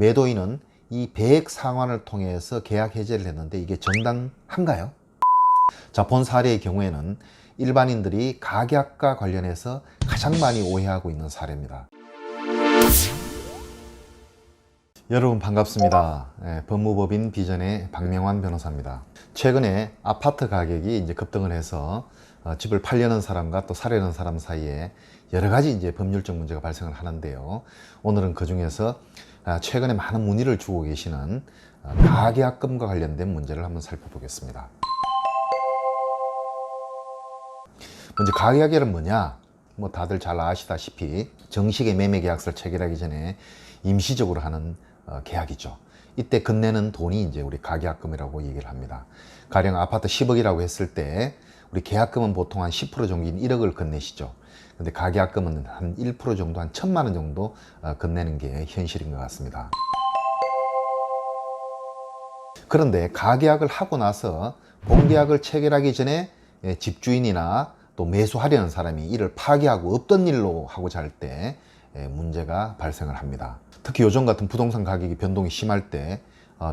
매도인은 이 배액 상환을 통해서 계약 해제를 했는데 이게 정당한가요? 자, 본 사례의 경우에는 일반인들이 가계약과 관련해서 가장 많이 오해하고 있는 사례입니다. 여러분 반갑습니다. 법무법인 비전의 박명환 변호사입니다. 최근에 아파트 가격이 이제 급등을 해서 집을 팔려는 사람과 또 사려는 사람 사이에 여러 가지 이제 법률적 문제가 발생을 하는데요. 오늘은 그 중에서 최근에 많은 문의를 주고 계시는 가계약금과 관련된 문제를 한번 살펴보겠습니다. 먼저 가계약이란 뭐냐? 뭐 다들 잘 아시다시피 정식의 매매계약서를 체결하기 전에 임시적으로 하는 계약이죠. 이때 건네는 돈이 이제 우리 가계약금이라고 얘기를 합니다. 가령 아파트 10억이라고 했을 때 우리 계약금은 보통 한 10% 정도인 1억을 건네시죠. 근데 가계약금은 한 1% 정도, 한 1,000만 원 정도 건네는 게 현실인 것 같습니다. 그런데 가계약을 하고 나서 본계약을 체결하기 전에 집주인이나 또 매수하려는 사람이 이를 파기하고 없던 일로 하고자 할 때 문제가 발생을 합니다. 특히 요즘 같은 부동산 가격이 변동이 심할 때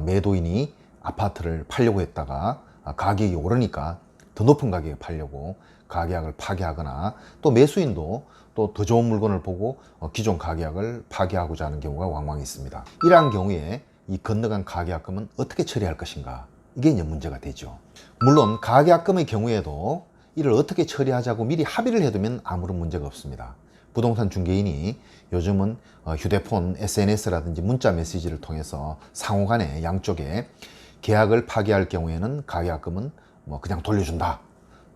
매도인이 아파트를 팔려고 했다가 가격이 오르니까 더 높은 가격에 팔려고 가계약을 파기하거나 또 매수인도 또 더 좋은 물건을 보고 기존 가계약을 파기하고자 하는 경우가 왕왕 있습니다. 이러한 경우에 이 건너간 가계약금은 어떻게 처리할 것인가, 이게 이제 문제가 되죠. 물론 가계약금의 경우에도 이를 어떻게 처리하자고 미리 합의를 해두면 아무런 문제가 없습니다. 부동산 중개인이 요즘은 휴대폰, SNS라든지 문자 메시지를 통해서 상호간에 양쪽에 계약을 파기할 경우에는 가계약금은 뭐 그냥 돌려준다,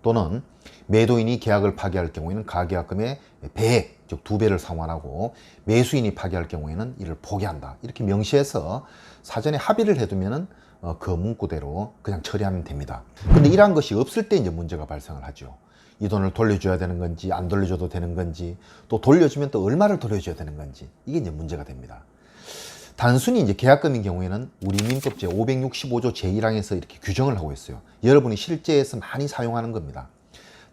또는 매도인이 계약을 파기할 경우에는 가계약금의 배액, 즉 2배를 상환하고 매수인이 파기할 경우에는 이를 포기한다, 이렇게 명시해서 사전에 합의를 해두면은 그 문구대로 그냥 처리하면 됩니다. 근데 이러한 것이 없을 때 이제 문제가 발생을 하죠. 이 돈을 돌려줘야 되는 건지 안 돌려줘도 되는 건지, 또 돌려주면 또 얼마를 돌려줘야 되는 건지, 이게 이제 문제가 됩니다. 단순히 이제 계약금인 경우에는 우리 민법 제 565조 제1항에서 이렇게 규정을 하고 있어요. 여러분이 실제에서 많이 사용하는 겁니다.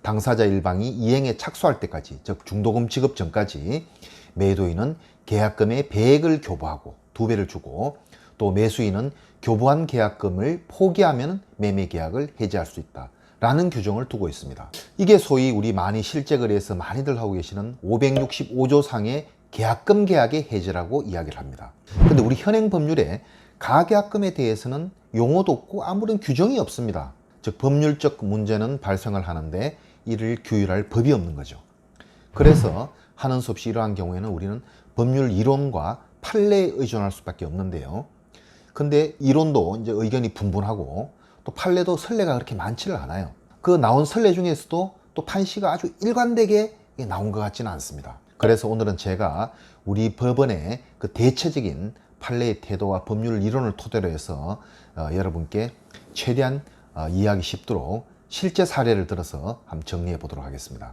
당사자 일방이 이행에 착수할 때까지, 즉 중도금 지급 전까지 매도인은 계약금의 배액을 교부하고 2배를 주고, 또 매수인은 교부한 계약금을 포기하면 매매 계약을 해지할 수 있다 라는 규정을 두고 있습니다. 이게 소위 우리 많이 실제 거래에서 많이들 하고 계시는 565조 상의 계약금 계약의 해지라고 이야기를 합니다. 근데 우리 현행 법률에 가계약금에 대해서는 용어도 없고 아무런 규정이 없습니다. 즉 법률적 문제는 발생을 하는데 이를 규율할 법이 없는 거죠. 그래서 하는 수 없이 이러한 경우에는 우리는 법률 이론과 판례에 의존할 수밖에 없는데요. 근데 이론도 이제 의견이 분분하고 또 판례도 선례가 그렇게 많지를 않아요. 그 나온 선례 중에서도 또 판시가 아주 일관되게 나온 것 같지는 않습니다. 그래서 오늘은 제가 우리 법원의 그 대체적인 판례의 태도와 법률 이론을 토대로 해서 여러분께 최대한 이해하기 쉽도록 실제 사례를 들어서 한번 정리해 보도록 하겠습니다.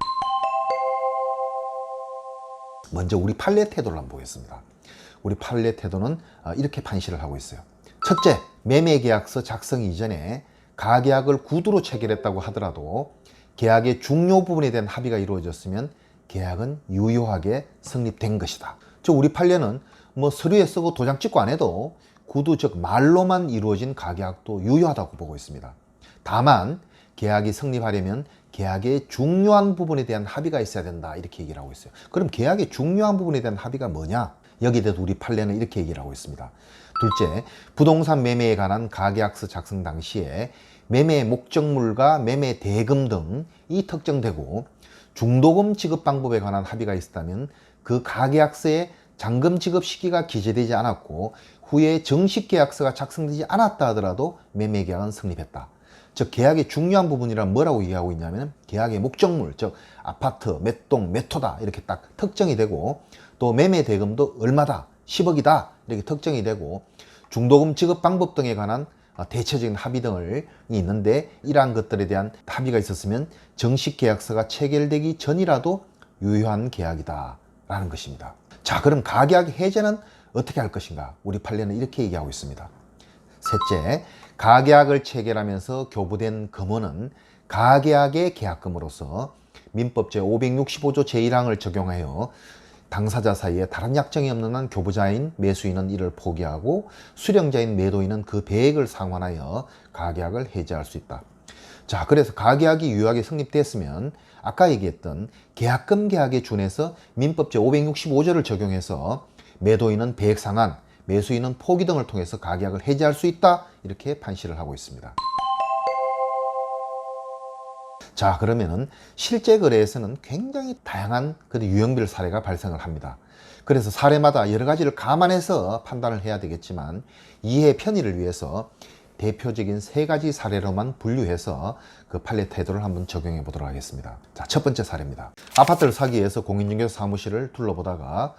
먼저 우리 판례 태도를 한번 보겠습니다. 우리 판례 태도는 이렇게 판시를 하고 있어요. 첫째, 매매계약서 작성 이전에 가계약을 구두로 체결했다고 하더라도 계약의 중요 부분에 대한 합의가 이루어졌으면 계약은 유효하게 성립된 것이다. 즉 우리 판례는 뭐 서류에 쓰고 도장 찍고 안 해도 구두, 즉 말로만 이루어진 가계약도 유효하다고 보고 있습니다. 다만 계약이 성립하려면 계약의 중요한 부분에 대한 합의가 있어야 된다, 이렇게 얘기를 하고 있어요. 그럼 계약의 중요한 부분에 대한 합의가 뭐냐? 여기에 대해서 우리 판례는 이렇게 얘기를 하고 있습니다. 둘째, 부동산 매매에 관한 가계약서 작성 당시에 매매 목적물과 매매 대금 등이 특정되고 중도금 지급 방법에 관한 합의가 있었다면 그 가계약서에 잔금 지급 시기가 기재되지 않았고 후에 정식 계약서가 작성되지 않았다 하더라도 매매 계약은 성립했다. 즉 계약의 중요한 부분이란 뭐라고 얘기하고 있냐면 계약의 목적물, 즉 아파트 몇 동 몇 호다 이렇게 딱 특정이 되고, 또 매매 대금도 얼마다, 10억이다 이렇게 특정이 되고, 중도금 지급 방법 등에 관한 대체적인 합의 등이 있는데 이러한 것들에 대한 합의가 있었으면 정식 계약서가 체결되기 전이라도 유효한 계약이다 라는 것입니다. 자, 그럼 가계약 해제는 어떻게 할 것인가? 우리 판례는 이렇게 얘기하고 있습니다. 셋째, 가계약을 체결하면서 교부된 금원은 가계약의 계약금으로서 민법 제 565조 제1항을 적용하여 당사자 사이에 다른 약정이 없는 한 교부자인 매수인은 이를 포기하고 수령자인 매도인은 그 배액을 상환하여 가계약을 해지할 수 있다. 자, 그래서 가계약이 유효하게 성립됐으면 아까 얘기했던 계약금 계약에 준해서 민법 제565조를 적용해서 매도인은 배액 상환, 매수인은 포기 등을 통해서 가계약을 해지할 수 있다, 이렇게 판시를 하고 있습니다. 자, 그러면은 실제 거래에서는 굉장히 다양한 유형별 사례가 발생을 합니다. 그래서 사례마다 여러 가지를 감안해서 판단을 해야 되겠지만 이해 편의를 위해서 대표적인 3가지 사례로만 분류해서 그 판례 태도를 한번 적용해 보도록 하겠습니다. 자, 첫 번째 사례입니다. 아파트를 사기 위해서 공인중개사 사무실을 둘러보다가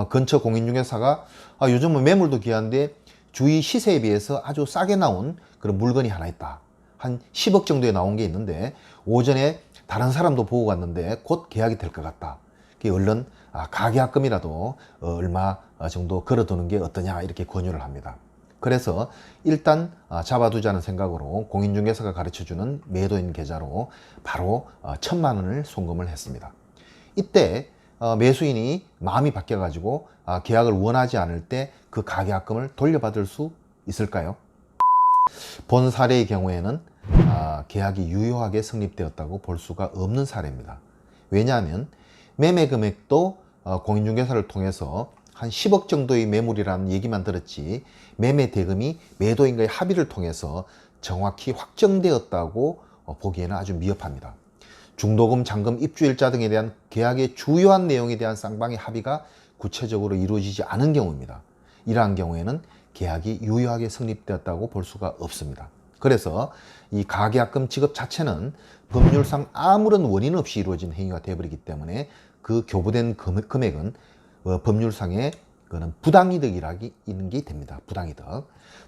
근처 공인중개사가 요즘은 매물도 귀한데 주위 시세에 비해서 아주 싸게 나온 그런 물건이 하나 있다. 한 10억 정도에 나온 게 있는데 오전에 다른 사람도 보고 갔는데 곧 계약이 될 것 같다. 얼른 가계약금이라도 얼마 정도 걸어두는 게 어떠냐, 이렇게 권유를 합니다. 그래서 일단 잡아두자는 생각으로 공인중개사가 가르쳐주는 매도인 계좌로 바로 1,000만 원을 송금을 했습니다. 이때 매수인이 마음이 바뀌어가지고 계약을 원하지 않을 때 그 가계약금을 돌려받을 수 있을까요? 본 사례의 경우에는 계약이 유효하게 성립되었다고 볼 수가 없는 사례입니다. 왜냐하면 매매 금액도 공인중개사를 통해서 한 10억 정도의 매물이라는 얘기만 들었지 매매 대금이 매도인과의 합의를 통해서 정확히 확정되었다고 보기에는 아주 미흡합니다. 중도금, 잔금, 입주일자 등에 대한 계약의 주요한 내용에 대한 쌍방의 합의가 구체적으로 이루어지지 않은 경우입니다. 이러한 경우에는 계약이 유효하게 성립되었다고 볼 수가 없습니다. 그래서 이 가계약금 지급 자체는 법률상 아무런 원인 없이 이루어진 행위가 되어버리기 때문에 그 교부된 금액은 법률상의 부당이득이라는 게 됩니다. 부당이득.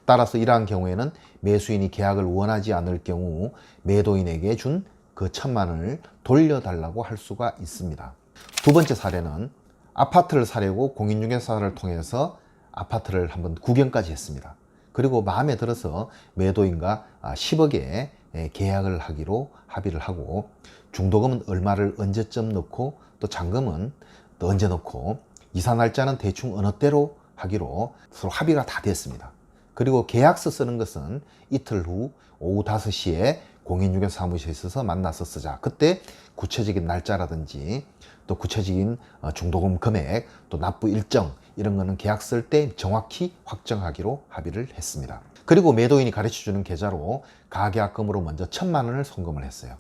따라서 이러한 경우에는 매수인이 계약을 원하지 않을 경우 매도인에게 준 그 1,000만 원을 돌려달라고 할 수가 있습니다. 두 번째 사례는 아파트를 사려고 공인중개사를 통해서 아파트를 한번 구경까지 했습니다. 그리고 마음에 들어서 매도인과 10억에 계약을 하기로 합의를 하고 중도금은 얼마를 언제쯤 넣고 또 잔금은 또 언제 넣고 이사 날짜는 대충 어느 때로 하기로 서로 합의가 다 됐습니다. 그리고 계약서 쓰는 것은 이틀 후 오후 5시에 공인중개사 사무실에 있어서 만나서 쓰자. 그때 구체적인 날짜라든지 또 구체적인 중도금 금액, 또 납부 일정, 이런 거는 계약 쓸 때 정확히 확정하기로 합의를 했습니다. 그리고 매도인이 가르쳐주는 계좌로 가계약금으로 먼저 1,000만 원을 송금을 했어요.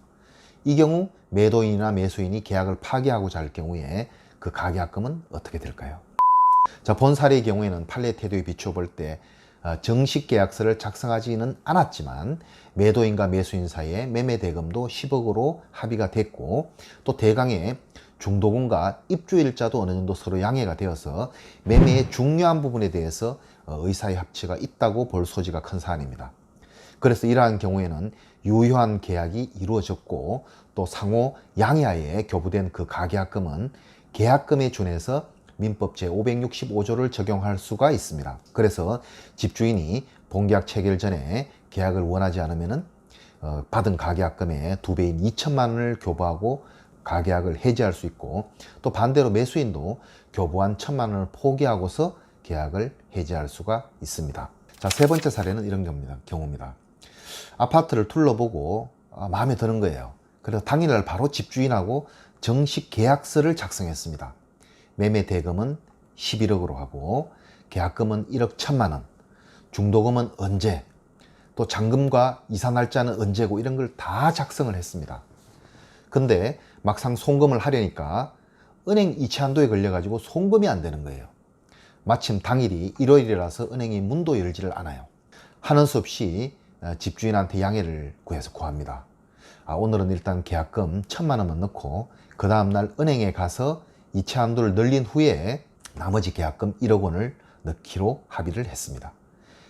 이 경우 매도인이나 매수인이 계약을 파기하고자 할 경우에 그 가계약금은 어떻게 될까요? 자, 본 사례의 경우에는 판례 태도에 비추어 볼 때 정식 계약서를 작성하지는 않았지만 매도인과 매수인 사이에 매매 대금도 10억으로 합의가 됐고 또 대강의 중도금과 입주일자도 어느 정도 서로 양해가 되어서 매매의 중요한 부분에 대해서 의사의 합치가 있다고 볼 소지가 큰 사안입니다. 그래서 이러한 경우에는 유효한 계약이 이루어졌고 또 상호 양해하에 교부된 그 가계약금은 계약금에 준해서 민법 제565조를 적용할 수가 있습니다. 그래서 집주인이 본계약 체결 전에 계약을 원하지 않으면 받은 가계약금의 2배인 2,000만 원을 교부하고 가계약을 해지할 수 있고 또 반대로 매수인도 교부한 1,000만 원을 포기하고서 계약을 해지할 수가 있습니다. 자, 세 번째 사례는 이런 경우입니다. 아파트를 둘러보고 마음에 드는 거예요. 그래서 당일날 바로 집주인하고 정식 계약서를 작성했습니다. 매매 대금은 11억으로 하고 계약금은 1억 1,000만 원, 중도금은 언제, 또 잔금과 이사 날짜는 언제고 이런 걸 다 작성을 했습니다. 근데 막상 송금을 하려니까 은행 이체 한도에 걸려가지고 송금이 안 되는 거예요. 마침 당일이 일요일이라서 은행이 문도 열지를 않아요. 하는 수 없이 집주인한테 양해를 구해서 구합니다. 오늘은 일단 계약금 1,000만 원만 넣고 그 다음날 은행에 가서 이체 한도를 늘린 후에 나머지 계약금 1억 원을 넣기로 합의를 했습니다.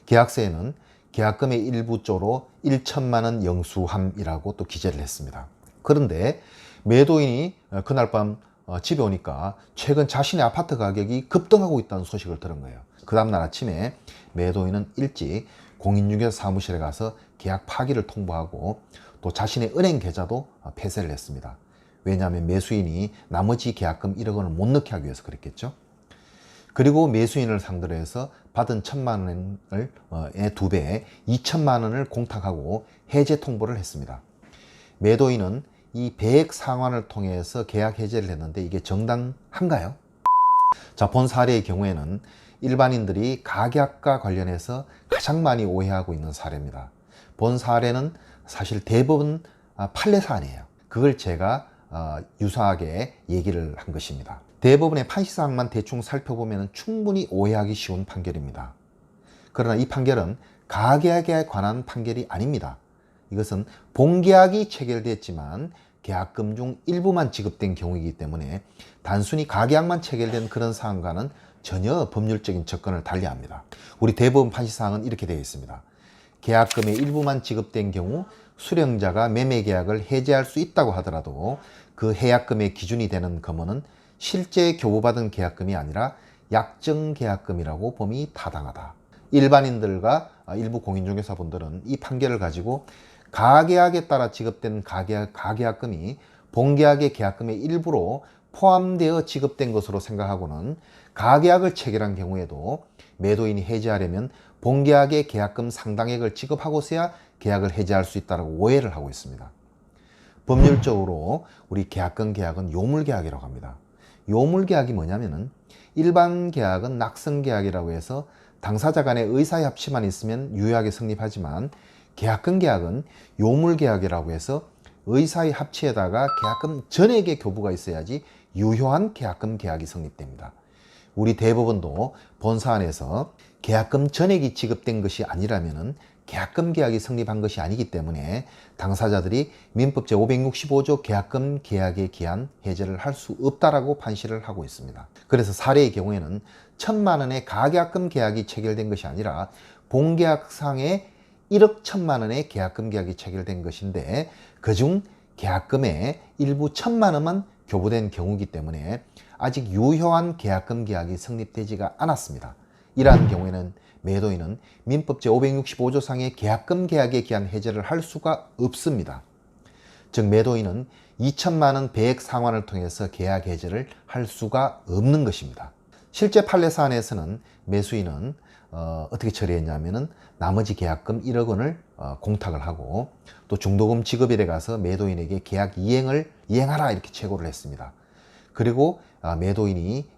계약서에는 계약금의 일부조로 1,000만 원 영수함이라고 또 기재를 했습니다. 그런데 매도인이 그날 밤 집에 오니까 최근 자신의 아파트 가격이 급등하고 있다는 소식을 들은 거예요. 그 다음날 아침에 매도인은 일찍 공인중개사 사무실에 가서 계약 파기를 통보하고 또 자신의 은행 계좌도 폐쇄를 했습니다. 왜냐하면 매수인이 나머지 계약금 1억 원을 못 넣게 하기 위해서 그랬겠죠. 그리고 매수인을 상대로 해서 받은 1,000만 원을 2배 2천만 원을 공탁하고 해제 통보를 했습니다. 매도인은 이 배액 상환을 통해서 계약 해제를 했는데 이게 정당한가요? 자, 본 사례의 경우에는 일반인들이 가계약과 관련해서 가장 많이 오해하고 있는 사례입니다. 본 사례는 사실 대부분 판례 사안이에요. 그걸 제가 유사하게 얘기를 한 것입니다. 대부분의 판시사항만 대충 살펴보면 충분히 오해하기 쉬운 판결입니다. 그러나 이 판결은 가계약에 관한 판결이 아닙니다. 이것은 본계약이 체결됐지만 계약금 중 일부만 지급된 경우이기 때문에 단순히 가계약만 체결된 그런 사항과는 전혀 법률적인 접근을 달리합니다. 우리 대법원 판시사항은 이렇게 되어 있습니다. 계약금의 일부만 지급된 경우 수령자가 매매계약을 해지할 수 있다고 하더라도 그 해약금의 기준이 되는 금원은 실제 교부받은 계약금이 아니라 약정계약금이라고 봄이 타당하다. 일반인들과 일부 공인중개사분들은 이 판결을 가지고 가계약에 따라 지급된 가계약금이 본계약의 계약금의 일부로 포함되어 지급된 것으로 생각하고는 가계약을 체결한 경우에도 매도인이 해지하려면 본계약의 계약금 상당액을 지급하고서야 계약을 해지할 수 있다고 오해를 하고 있습니다. 법률적으로 우리 계약금 계약은 요물계약이라고 합니다. 요물계약이 뭐냐면은 일반 계약은 낙선계약이라고 해서 당사자 간의 의사협치만 있으면 유효하게 성립하지만 계약금 계약은 요물계약이라고 해서 의사의 합치에다가 계약금 전액의 교부가 있어야지 유효한 계약금 계약이 성립됩니다. 우리 대법원도 본 사안에서 계약금 전액이 지급된 것이 아니라면은 계약금 계약이 성립한 것이 아니기 때문에 당사자들이 민법 제565조 계약금 계약에 기한 해제를 할 수 없다라고 판시를 하고 있습니다. 그래서 사례의 경우에는 1,000만 원의 가계약금 계약이 체결된 것이 아니라 본계약상에 1억 1,000만 원의 계약금 계약이 체결된 것인데 그중 계약금의 일부 1,000만 원만 교부된 경우이기 때문에 아직 유효한 계약금 계약이 성립되지가 않았습니다. 이러한 경우에는 매도인은 민법 제565조 상의 계약금 계약에 기한 해제를 할 수가 없습니다. 즉 매도인은 2천만 원 배액 상환을 통해서 계약 해제를 할 수가 없는 것입니다. 실제 판례 사안에서는 매수인은 어떻게 처리했냐면은 나머지 계약금 1억 원을 공탁을 하고 또 중도금 지급일에 가서 매도인에게 계약 이행하라 이렇게 che고를 했습니다. 그리고 매도인이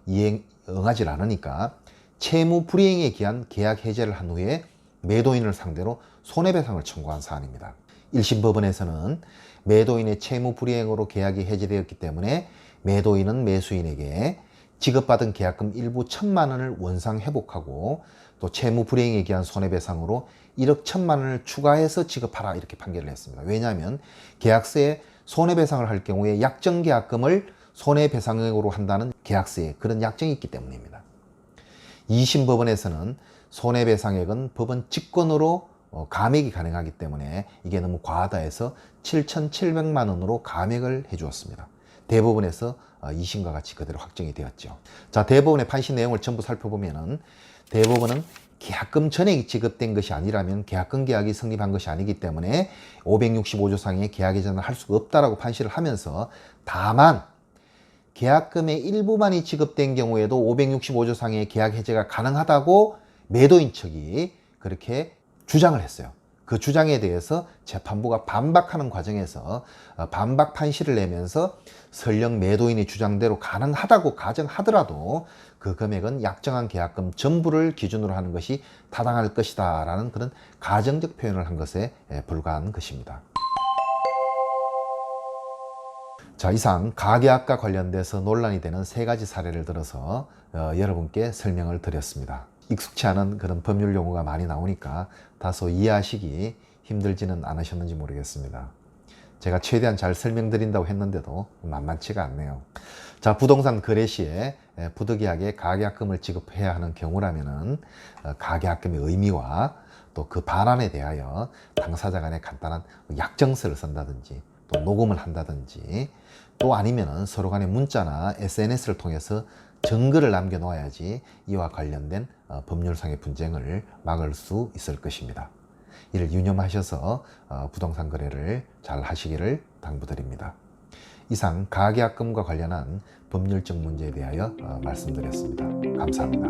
응하지 않으니까 채무 불이행에 기한 계약 해제를 한 후에 매도인을 상대로 손해배상을 청구한 사안입니다. 1심 법원에서는 매도인의 채무 불이행으로 계약이 해제되었기 때문에 매도인은 매수인에게 지급받은 계약금 일부 1,000만 원을 원상 회복하고 또 채무 불이행에 기한 손해배상으로 1억 1,000만 원을 추가해서 지급하라 이렇게 판결을 했습니다. 왜냐하면 계약서에 손해배상을 할 경우에 약정계약금을 손해배상액으로 한다는 계약서에 그런 약정이 있기 때문입니다. 2심 법원에서는 손해배상액은 법원 직권으로 감액이 가능하기 때문에 이게 너무 과하다 해서 7,700만 원으로 감액을 해주었습니다. 대법원에서 2심과 같이 그대로 확정이 되었죠. 자, 대법원의 판시 내용을 전부 살펴보면은 대법원은 계약금 전액이 지급된 것이 아니라면 계약금 계약이 성립한 것이 아니기 때문에 565조 상의 계약 해제는 할 수가 없다라고 판시를 하면서 다만 계약금의 일부만이 지급된 경우에도 565조 상의 계약 해제가 가능하다고 매도인 측이 그렇게 주장을 했어요. 그 주장에 대해서 재판부가 반박하는 과정에서 반박 판시를 내면서 설령 매도인의 주장대로 가능하다고 가정하더라도 그 금액은 약정한 계약금 전부를 기준으로 하는 것이 타당할 것이다 라는 그런 가정적 표현을 한 것에 불과한 것입니다. 자, 이상 가계약과 관련돼서 논란이 되는 3가지 사례를 들어서 여러분께 설명을 드렸습니다. 익숙치 않은 그런 법률 용어가 많이 나오니까 다소 이해하시기 힘들지는 않으셨는지 모르겠습니다. 제가 최대한 잘 설명드린다고 했는데도 만만치가 않네요. 자, 부동산 거래 시에 부득이하게 가계약금을 지급해야 하는 경우라면은 가계약금의 의미와 또 그 반환에 대하여 당사자 간에 간단한 약정서를 쓴다든지 또 녹음을 한다든지 또 아니면은 서로 간에 문자나 SNS를 통해서 증거를 남겨 놓아야지 이와 관련된 법률상의 분쟁을 막을 수 있을 것입니다. 이를 유념하셔서 부동산 거래를 잘 하시기를 당부드립니다. 이상 가계약금과 관련한 법률적 문제에 대하여 말씀드렸습니다. 감사합니다.